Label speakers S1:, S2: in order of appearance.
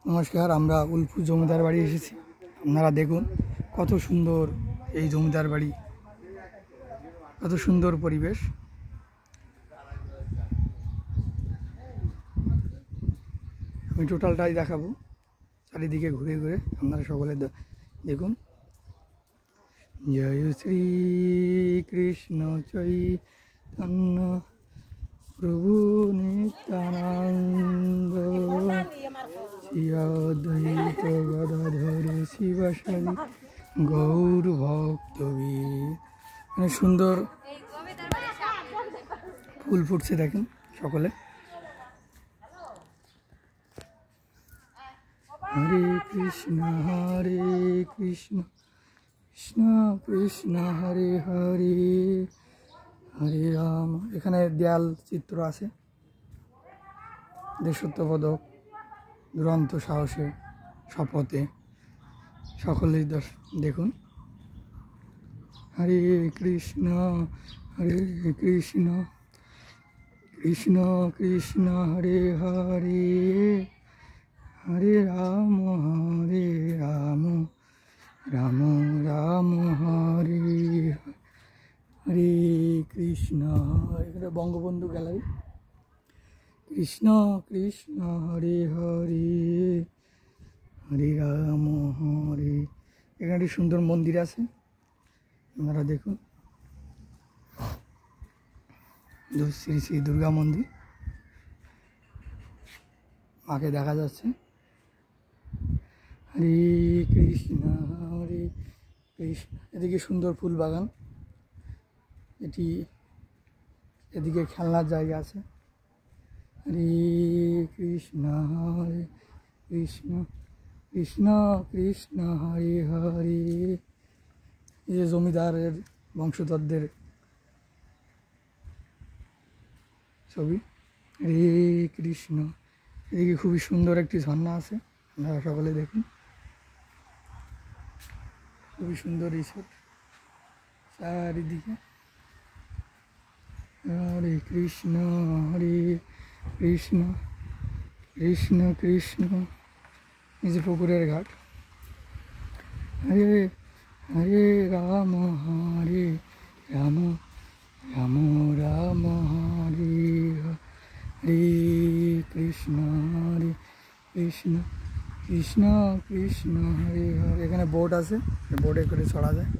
S1: নমস্কার, আমরা উলফু জমিদার বাড়ি এসেছি। আপনারা দেখুন কত সুন্দর এই জমিদার বাড়ি, কত সুন্দর পরিবেশ। আমি টোটালটাই দেখাবো চারিদিকে ঘুরে ঘুরে, আপনারা সকলে দেখুন। জয় শ্রী কৃষ্ণ চৈতন্য প্রভু নিত্যানন্দ শ্রীঅদ্বৈত গদাধর শিবাসাদি গৌর ভক্তবীর। মানে সুন্দর ফুল ফুটছে দেখেন সকলে। হরে কৃষ্ণ কৃষ্ণ কৃষ্ণ হরে হরে, হরে রাম। এখানে দেয়াল চিত্র আছে, দেশত্ব পদক, দুরন্ত সাহসে, শপথে, সকলেই দেখুন। হরে কৃষ্ণ কৃষ্ণ কৃষ্ণ কৃষ্ণ হরে হরে, হরে রাম রাম রাম হরে হরে কৃষ্ণ। এখানে বঙ্গবন্ধু গ্যালারি। কৃষ্ণ কৃষ্ণ হরে হরে, হরে রাম হরে। এখানে একটি সুন্দর মন্দির আছে, আপনারা দেখুন। শ্রী শ্রী দুর্গা মন্দির, মাকে দেখা যাচ্ছে। হরে কৃষ্ণ কৃষ্ণ। এদিকে সুন্দর ফুল বাগান, এদিকে খেলনার জায়গা আছে। হরে কৃষ্ণ কৃষ্ণ কৃষ্ণ কৃষ্ণ হরে হরে। এই যে জমিদারের বংশধরদের ছবি। হরে কৃষ্ণ। এদিকে খুবই সুন্দর একটি ঝর্ণা আছে, আপনারা সকলে দেখুন। খুবই সুন্দর রিসোর্ট চারিদিকে। হরে কৃষ্ণ কৃষ্ণ কৃষ্ণ কৃষ্ণ। এই যে পুকুরের ঘাট। হরে হরে রাম হরে রাম রাম রাম হরে হরে কৃষ্ণ কৃষ্ণ কৃষ্ণ কৃষ্ণ হরে হরে। এখানে বোট আছে, বোটে করে চড়া যায়।